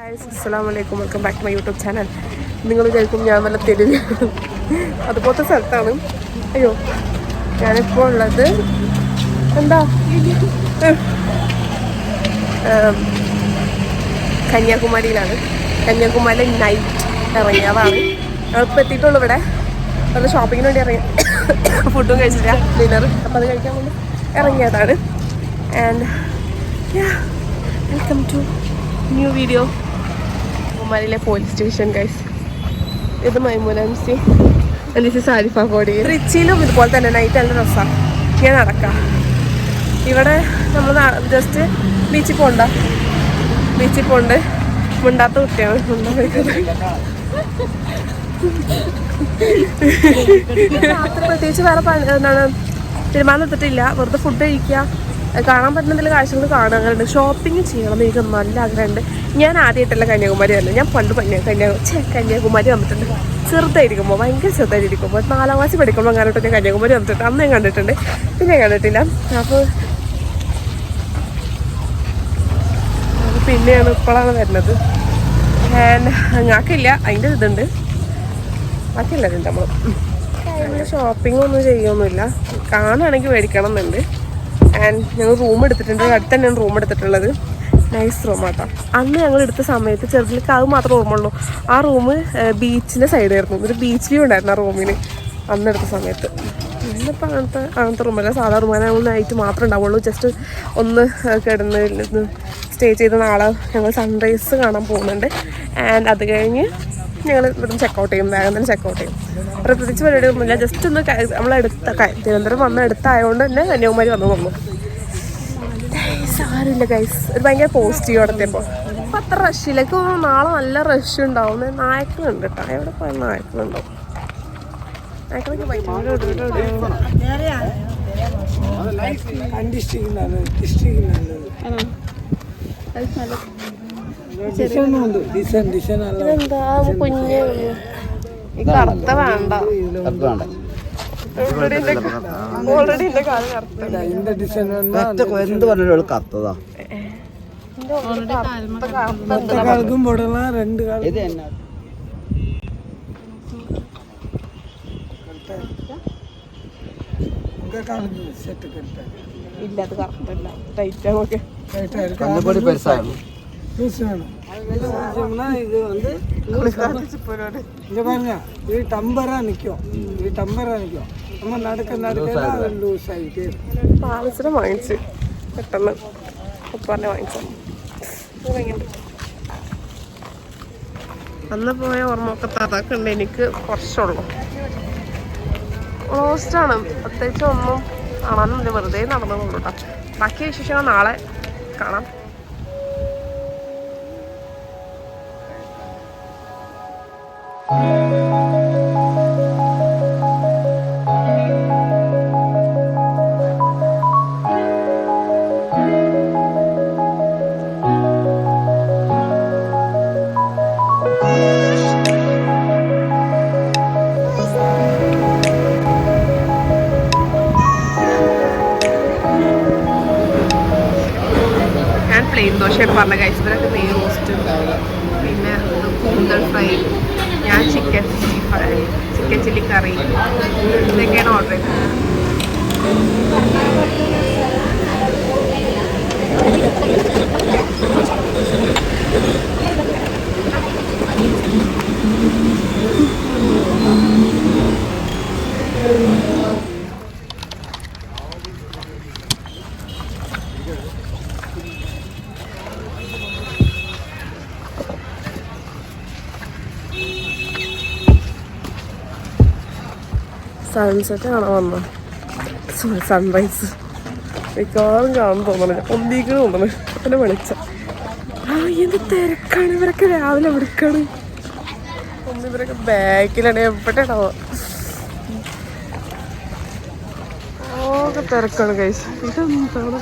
അസ്സലാമലൈക്കും, welcome back to my YouTube channel. നിങ്ങൾ വിചാരിക്കും ഞാൻ വല്ല തെരുവ് അതുപോലത്തെ സ്ഥലത്താണ്. അയ്യോ, ഞാനിപ്പോൾ ഉള്ളത് എന്താ കന്യാകുമാരിയിലാണ്. കന്യാകുമാരി നൈറ്റ് ഇറങ്ങിയതാണ്. ഞങ്ങളിപ്പോൾ എത്തിയിട്ടുള്ളൂ. ഇവിടെ നല്ല ഷോപ്പിങ്ങിന് വേണ്ടി ഇറങ്ങി. ഫുഡും കഴിച്ചില്ല, ഡിന്നർ. അപ്പോൾ അത് കഴിക്കാൻ വേണ്ടി ഇറങ്ങിയതാണ്. And welcome to new video. കുമാരിയിലെ പോലീസ് സ്റ്റേഷൻ ഗൈസ്. ഇത് Maimoona MC, this is Arifa Kodi. ട്രിച്ചിയിലും ഇതുപോലെ തന്നെ നൈറ്റ് നല്ല രസമാണ്. ഇങ്ങനെ നടക്കാം. ഇവിടെ നമ്മൾ ജസ്റ്റ് ബീച്ചിൽ പോകണ്ട, ബീച്ചിൽ പോണ്ട് മിണ്ടാത്ത കുട്ടിയാണ്. രാത്രി പ്രത്യേകിച്ച് വേറെ എന്താണ് തീരുമാനം എടുത്തിട്ടില്ല. വെറുതെ ഫുഡ് കഴിക്കുക, കാണാൻ പറ്റുന്ന എന്തെങ്കിലും കാഴ്ചകൾ കാണുക, അങ്ങനെ ഷോപ്പിംഗ് ചെയ്യണം എന്ന് എനിക്ക് നല്ല ആഗ്രഹമുണ്ട്. ഞാൻ ആദ്യമായിട്ടല്ല കന്യാകുമാരി തന്നെ. ഞാൻ പണ്ട് കന്യാകുമാരി വന്നിട്ടുണ്ട് ചെറുതായിരിക്കുമ്പോൾ, ഭയങ്കര ചെറുതായിരിക്കുമ്പോൾ 4ാം ക്ലാസ്സിൽ പഠിക്കുമ്പോൾ അങ്ങോട്ട് ഞാൻ കന്യാകുമാരി വന്നിട്ടുണ്ട്. അന്ന് ഞാൻ കണ്ടിട്ടുണ്ട്, പിന്നെ ഞാൻ കണ്ടിട്ടില്ല. അപ്പോൾ പിന്നെയാണ് ഇപ്പോഴാണ് വരുന്നത്. ഞങ്ങൾക്കില്ല, അതിൻ്റെ ഇതുണ്ട്, ബാക്കിയുള്ളവരുണ്ട്. നമ്മൾ ഷോപ്പിംഗ് ഒന്നും ചെയ്യൊന്നുമില്ല, കാണുകയാണെങ്കിൽ മേടിക്കണം എന്നുണ്ട്. ആൻഡ് ഞങ്ങൾ റൂം എടുത്തിട്ടുണ്ട്. അടുത്ത് തന്നെയാണ് റൂം എടുത്തിട്ടുള്ളത്. നൈസ് റൂമാട്ടോ. അന്ന് ഞങ്ങൾ എടുത്ത സമയത്ത് ചെറുതിലേക്ക് അത് മാത്രമേ ഓർമ്മയുള്ളൂ. ആ റൂം ബീച്ചിൻ്റെ സൈഡായിരുന്നു. ഒരു ബീച്ച് വ്യൂ ഉണ്ടായിരുന്നു ആ റൂമിന് അന്ന് എടുത്ത സമയത്ത്. ഇന്നിപ്പോൾ അങ്ങനത്തെ റൂമല്ല, സാധാ റൂമാണ്. ഞങ്ങൾ നൈറ്റ് മാത്രമേ ഉണ്ടാവുള്ളൂ. ജസ്റ്റ് ഒന്ന് കിടന്ന് സ്റ്റേ ചെയ്ത് നാളെ ഞങ്ങൾ സൺറൈസ് കാണാൻ പോകുന്നുണ്ട്. ആൻഡ് അത് കഴിഞ്ഞ് ഞങ്ങൾ ഇവിടുന്ന് ചെക്കൗട്ട് ചെയ്യും, വേഗം തന്നെ ചെക്കൗട്ട് ചെയ്യും. പ്രത്യേകിച്ച് പരിപാടിയൊന്നുമില്ല, ജസ്റ്റ് ഒന്ന് തിരുവനന്തപുരം വന്ന അടുത്തായതുകൊണ്ട് തന്നെ കന്യാകുമാരി വന്നു. സാരമില്ല ഗൈസ്, ഒരു ഭയങ്കര പോസിറ്റീവ് അവിടത്തെപ്പോൾ. അപ്പം അത്ര റഷിലേക്ക് തോന്നുന്നു. നാളെ നല്ല റഷ് ഉണ്ടാവും. നായ്ക്കളുണ്ട് കേട്ടോ, എവിടെ പോയ നായ്ക്കളുണ്ടാവും. നായ്ക്കളൊക്കെ ഭയങ്കര ഇതെന്താ കുഞ്ഞ് ഈ കറുത്ത വേണ്ട. ഓൾറെഡി എന്റെ കാല് കറുത്തതാ. ഇല്ല, അത് കറക്റ്റല്ല, ടൈറ്റ് ഒക്കെ. പാലസിനെ വാങ്ങിച്ച് പെട്ടെന്ന് ഉപ്പാനെ വാങ്ങിച്ചു. അന്ന് പോയ ഓർമ്മയൊക്കെ അതൊക്കെ ഉണ്ട്. എനിക്ക് കുറച്ചുള്ളൂ. ഓൾമോസ്റ്റാണ്. പ്രത്യേകിച്ച് ഒന്നും കാണാനൊന്നുമില്ല, വെറുതെ നടന്നു കേട്ടോ. ബാക്കി വിശേഷങ്ങൾ നാളെ കാണാം. പ്ലെയിൻ ദോശയാണ് പറഞ്ഞ കഴിച്ചത്. ഇതിനൊക്കെ നെയ് റോസ്റ്റ്, പിന്നെ കൂന്തൽ ഫ്രൈ, ഞാൻ ചിക്കൻ ചില്ലി കറി, ഇതൊക്കെയാണ് ഓർഡർ ചെയ്തത്. സൺസെറ്റ് കാണാൻ വന്ന സൺറൈസ് മിക്കവാറും കാണാൻ തോന്നണില്ല, ഒന്നീക്ക് തോന്നണ പിന്നെ വിളിച്ച. എന്ത് തിരക്കാണ്, ഇവരൊക്കെ രാവിലെ വിളിക്കാണ്. ഒന്ന് ഇവരൊക്കെ ബാക്കിലാണ്, എവിടെയാണോ ഓക്കെ തിരക്കാണ് ഗൈസ്. ഇതെന്താണ്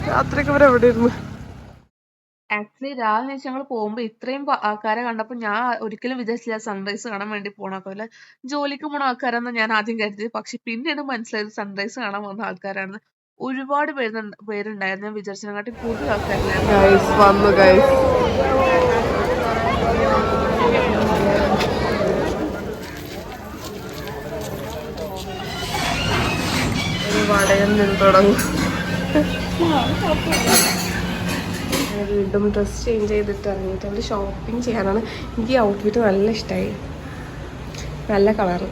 രാത്രിയൊക്കെ ഇവരെവിടെയായിരുന്നു? ആക്ച്വലി രാവിലെ വെച്ച് ഞങ്ങൾ പോകുമ്പോൾ ഇത്രയും ആൾക്കാരെ കണ്ടപ്പോൾ ഞാൻ ഒരിക്കലും വിചാരിച്ചില്ല സൺറൈസ് കാണാൻ വേണ്ടി പോണ ജോലിക്ക് പോണ ആൾക്കാരെന്ന് ഞാൻ ആദ്യം കരുതി. പക്ഷെ പിന്നീട് മനസ്സിലായത് സൺറൈസ് കാണാൻ വന്ന ആൾക്കാരാണ്. ഒരുപാട് പേരുണ്ടായിരുന്നു. ഞാൻ വിചാരിച്ചതിനെക്കാട്ടി കൂടുതൽ ആൾക്കാരില്ലായിരുന്നു. തുടങ്ങും. വീണ്ടും ഡ്രസ് ചേഞ്ച് ചെയ്തിട്ട് ഇറങ്ങിയിട്ട് അവിടെ ഷോപ്പിംഗ് ചെയ്യാനാണ്. എനിക്ക് ഈ ഔട്ട്ഫിറ്റ് നല്ല ഇഷ്ടമായി, നല്ല കളറ്.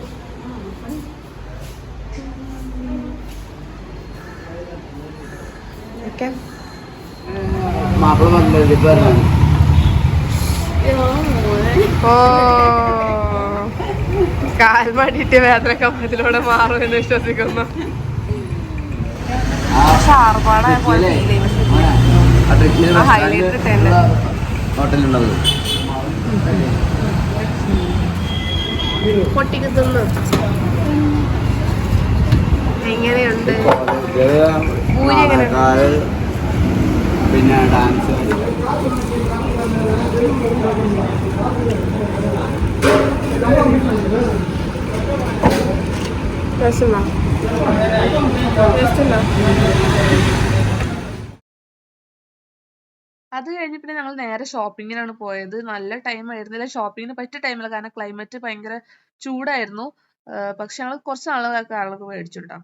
ഓക്കെ, ഓ കാൽ മാറ്റിയിട്ട് വേദന കമ്പത്തിലൂടെ മാറുമെന്ന് വിശ്വസിക്കുന്നു. ഷാർപ്പാടായ പോലെ ഹൈലൈറ്റ് ഇട്ടേന്റെ പൊട്ടിക്ക് തിന്ന്. എങ്ങനെയുണ്ട് പൂരി? എങ്ങനെയുണ്ട്? പിന്നെ ഡാൻസ് അത് കഴിഞ്ഞ് പിന്നെ ഞങ്ങൾ നേരെ ഷോപ്പിങ്ങിനാണ് പോയത്. നല്ല ടൈം ആയിരുന്നില്ല, ഷോപ്പിങ്ങിന് പറ്റിയ ടൈമില്ല, കാരണം ക്ലൈമറ്റ് ഭയങ്കര ചൂടായിരുന്നു. പക്ഷെ ഞങ്ങൾ കുറച്ച് നാളൊക്കെ ആളൊക്കെ മേടിച്ചു കേട്ടോ.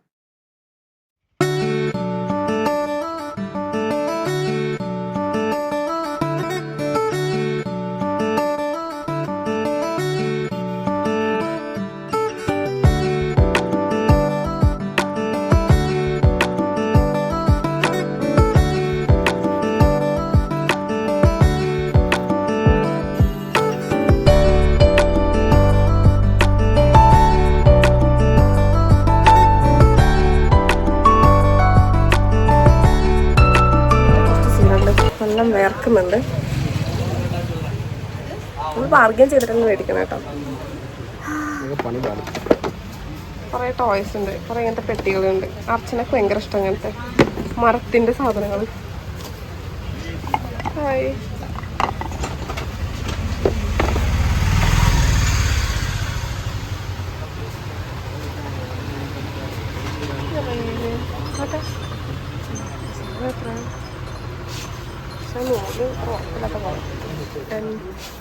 നല്ല വേർക്കുന്നുണ്ട്. നമ്മൾ ബാർഗൈൻ ചെയ്തിട്ടൊന്നും മേടിക്കണം കേട്ടോ. കുറേ ടോയ്സ് ഉണ്ട്, കുറേ ഇങ്ങനത്തെ പെട്ടികളുണ്ട്. അർച്ചനക്ക് ഭയങ്കര ഇഷ്ടം അങ്ങനത്തെ മരത്തിൻ്റെ സാധനങ്ങൾ. ഹായ്,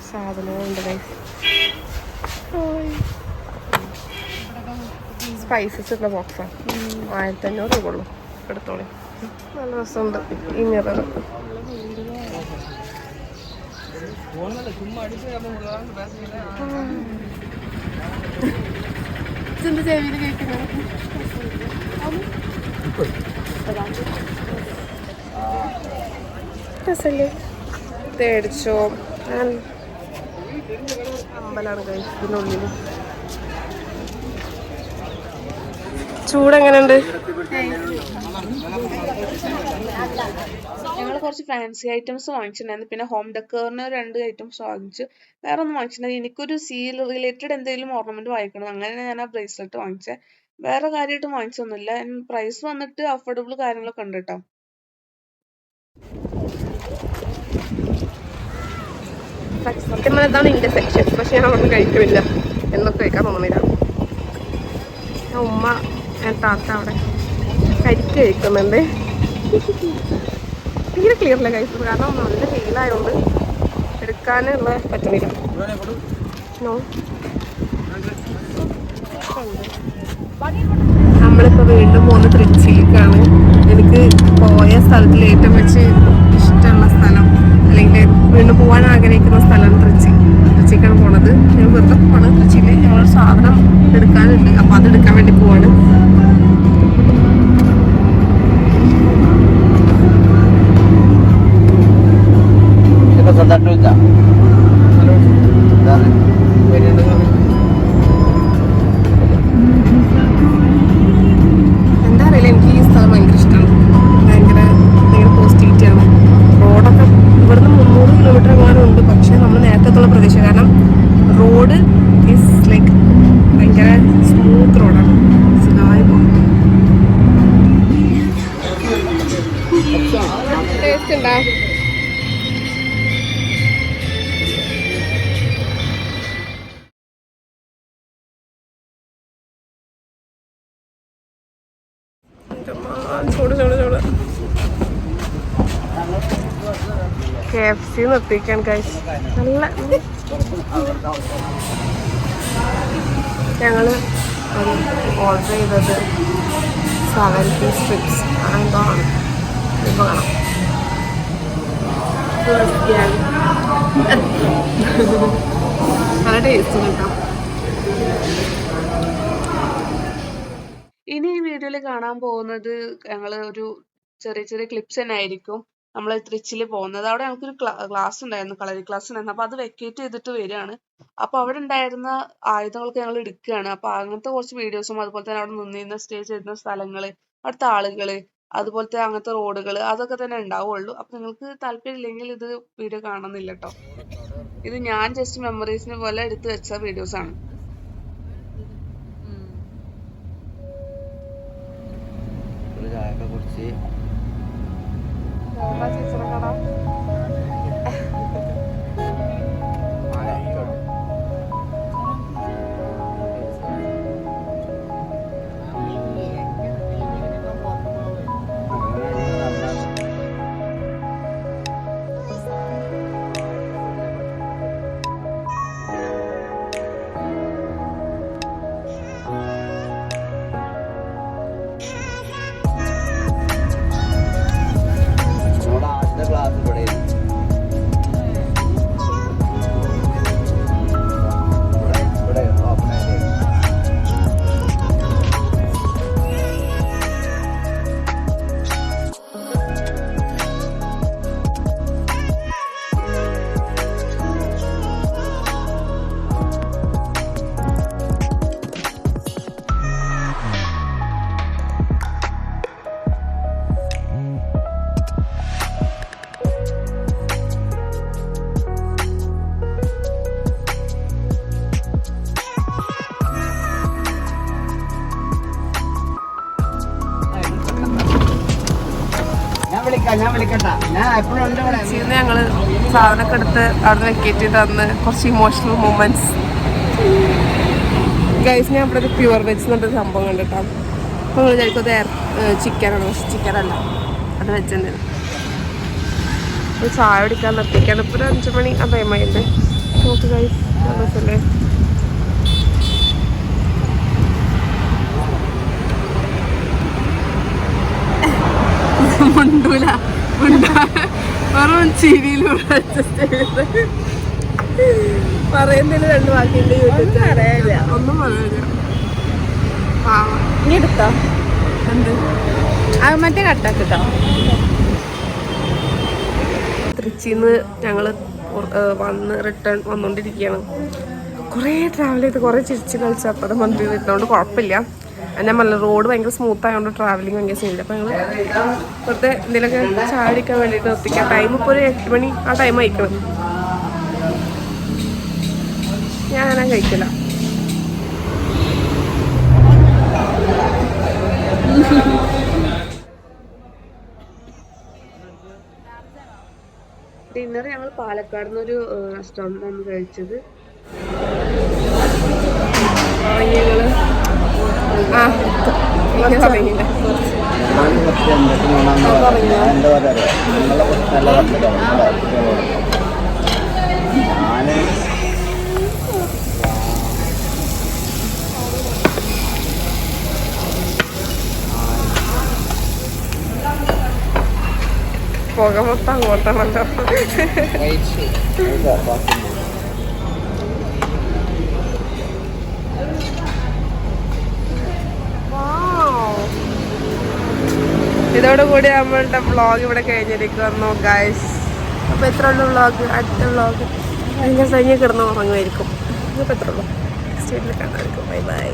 സാധനങ്ങളുണ്ട്. സ്പൈസസ് ഉള്ള ബോക്സാണ്. 1500 രൂപ ഉള്ളൂ. എടുത്തോളി, നല്ല രസമുണ്ട് ഈ മിറർ. ചിന്ത ചെവിയിൽ കേൾക്കുന്നത് രസല്ലേ? മേടിച്ചോ? അമ്പലാണ് കഴിച്ചു. ഇതിനുള്ളിൽ ചൂടെങ്ങനെയുണ്ട്? ഞങ്ങൾ കുറച്ച് ഫാൻസി ഐറ്റംസ് വാങ്ങിച്ചിട്ടുണ്ടായിരുന്നു. പിന്നെ ഹോം ഡെക്കറിന് 2 ഐറ്റംസ് വാങ്ങിച്ചു. വേറെ ഒന്നും വാങ്ങിച്ചിട്ടുണ്ടായിരുന്നു. എനിക്കൊരു സീൽ റിലേറ്റഡ് എന്തെങ്കിലും ഓർണമെന്റ് വാങ്ങിക്കണം, അങ്ങനെ ഞാൻ ആ ബ്രേസ്ലെറ്റ് വാങ്ങിച്ചത്. വേറെ കാര്യമായിട്ട് വാങ്ങിച്ചൊന്നുമില്ല. പ്രൈസ് വന്നിട്ട് അഫോർഡബിൾ കാര്യങ്ങളൊക്കെ ഉണ്ട് കേട്ടോ. സത്യം പറഞ്ഞാൽ ഇതാണ് എൻ്റെ സെക്ഷൻ, പക്ഷെ ഞാൻ അവിടെ കഴിക്കുന്നില്ല. എന്നൊക്കെ കഴിക്കാൻ തോന്നുന്നില്ല. ഉമ്മ താത്ത അവിടെ കരിക്ക് കഴിക്കുന്നുണ്ട്. തീരെ ക്ലിയറില്ല കഴിച്ചത്, കാരണം നല്ല വെയിലായതുകൊണ്ട് എടുക്കാനുള്ള പറ്റുന്നില്ല. നമ്മളിപ്പോൾ വീണ്ടും പോകുന്ന തൃച്ചിയിലേക്കാണ്. എനിക്ക് പോയ സ്ഥലത്തിൽ ഏറ്റവും വെച്ച് ഇഷ്ടമുള്ള സ്ഥലം, അല്ലെങ്കിൽ വീണ്ടും പോകാൻ ആഗ്രഹിക്കുന്ന സ്ഥലമാണ് തൃച്ചിക്കാണ് പോണത്. ഞാൻ വെറുതെ പോവാണ്. തൃച്ചിയിൽ ഞങ്ങളൊരു സാധനം എടുക്കാനുണ്ട്, അപ്പം അതെടുക്കാൻ വേണ്ടി പോവാണ്. എന്താ അറിയില്ല, എനിക്ക് ഈ സ്ഥലം ഭയങ്കര ഇഷ്ടമാണ്. ഭയങ്കര പോസിറ്റിവിറ്റിയാണ്. റോഡൊക്കെ ഇവിടുന്ന് 300 കിലോമീറ്റർ എങ്ങാനും ഉണ്ട്. പക്ഷെ നമ്മൾ നേരത്തെ പ്രദേശം, കാരണം റോഡ് ഈസ് ലൈക്ക് ഭയങ്കര സ്മൂത്ത് റോഡാണ്. ടേസ്റ്റ് ഉണ്ടാ? ചൂട് ചൂട് ചൂട്. KFC നിർത്തിക്കാൻ കഴിച്ചു. നല്ല ഞങ്ങള് ഓർഡർ ചെയ്തത് 7 പീസ് സ്ട്രിപ്സ് എന്താണ് ഇപ്പൊ കാണാം. നല്ല ടേസ്റ്റ് കിട്ടാം. ഇനി ഈ വീഡിയോയിൽ കാണാൻ പോകുന്നത് ഞങ്ങൾ ഒരു ചെറിയ ചെറിയ ക്ലിപ്സ് തന്നെ ആയിരിക്കും. നമ്മൾ തൃച്ചിൽ പോകുന്നത് അവിടെ ഞങ്ങൾക്കൊരു ക്ലാസ് ഉണ്ടായിരുന്നു, കളരി ക്ലാസ് ഉണ്ടായിരുന്നു. അപ്പൊ അത് വെക്കേറ്റ് ചെയ്തിട്ട് വരികയാണ്. അപ്പൊ അവിടെ ഉണ്ടായിരുന്ന ആയുധങ്ങളൊക്കെ ഞങ്ങൾ എടുക്കുകയാണ്. അപ്പൊ അങ്ങനത്തെ കുറച്ച് വീഡിയോസും അതുപോലെ തന്നെ അവിടെ നിന്നിരുന്ന സ്റ്റേ ചെയ്തിരുന്ന സ്ഥലങ്ങള്, അവിടുത്തെ ആളുകള്, അതുപോലത്തെ അങ്ങനത്തെ റോഡുകള് അതൊക്കെ തന്നെ ഉണ്ടാവുള്ളൂ. അപ്പൊ നിങ്ങൾക്ക് താല്പര്യം ഇല്ലെങ്കിൽ ഇത് വീഡിയോ കാണുന്നില്ല കേട്ടോ. ഇത് ഞാൻ ജസ്റ്റ് മെമ്മറീസിന് പോലെ എടുത്തു വെച്ച വീഡിയോസ് ആണ്. ഒരു ചായയൊക്കെ കുടിച്ച് ഞാൻ വിളിക്കട്ടെ. ഞാൻ എപ്പോഴും ഉണ്ട് ഇവിടെ. ഞങ്ങള് സാധനമൊക്കെ എടുത്ത് അവിടെ വെക്കേറ്റ് ചെയ്ത് തന്ന് കുറച്ച് ഇമോഷണൽ മൊമെന്റ്സ്. ഗൈസ് ഞാൻ ഇവിടെ ഒരു പ്യുവർ വെജ് എന്നൊരു സംഭവം കണ്ടിട്ടാ. അപ്പോൾ നിങ്ങൾ വിചാരിക്കും അത് ചിക്കനാണ്, പക്ഷെ ചിക്കനല്ല, അത് വെജ് തന്നെയാണ്. ഒരു ചായ കുടിക്കാൻ നിർത്തിക്കാണ്. ഇപ്പോൾ ഒരു 5 മണി ആ ടൈമായിട്ട്. നോക്ക് ഗൈസ്, രസമല്ലേ? മുണ്ടൂല വെറും ചിരിയിലൂടെ അഡ്ജസ്റ്റ് ചെയ്ത് പറയുന്നതിന് 2 വാക്കിന്റെ യൂട്യൂബ് അറിയില്ല, ഒന്നും പറയാനില്ല. ഇനി എടുത്തോ എന്ത് അത് മറ്റേ കട്ടാക്കിട്ടോ. തൃച്ചിന്ന് ഞങ്ങള് റിട്ടേൺ വന്നോണ്ടിരിക്കുകയാണ്. കുറേ ട്രാവൽ ചെയ്ത് കുറേ ചിരിച്ച് കളിച്ചപ്പോൾ മന്ത്രി വരുന്നതുകൊണ്ട് കുഴപ്പമില്ല. ഞാൻ പറഞ്ഞ റോഡ് ഭയങ്കര സ്മൂത്ത് ആയതുകൊണ്ട് ട്രാവലിംഗ് ഭയങ്കര സീനില്ല. അപ്പോൾ ഞങ്ങൾ വെറുതെ എന്തെങ്കിലുമൊക്കെ ചായ കുടിക്കാൻ വേണ്ടിയിട്ട് നിർത്തിക്കാം. ടൈം ഇപ്പോൾ ഒരു 8 മണി ആ ടൈം ആയിക്കണം. ഞാനാ കഴിക്കില്ല. ഡിന്നർ ഞങ്ങൾ പാലക്കാട് നിന്നൊരു റെസ്റ്റോറൻറ്റിലാണ് കഴിച്ചത്. പുക മൊത്തം അങ്ങോട്ടാണല്ലോ. ഇതോടുകൂടി നമ്മളുടെ വ്ളോഗ് ഇവിടെ കഴിഞ്ഞിരിക്കുന്നു ഗൈസ്. അപ്പോൾ എത്ര ഉള്ളു വ്ളോഗ്? അടുത്ത വ്ളോഗ് ഭയങ്കര കഴിഞ്ഞ് കിടന്ന് ഉറങ്ങുമായിരിക്കും. അപ്പോൾ എത്ര ഉള്ളു സ്റ്റേറ്റിൽ കാണാമായിരിക്കും. Bye bye.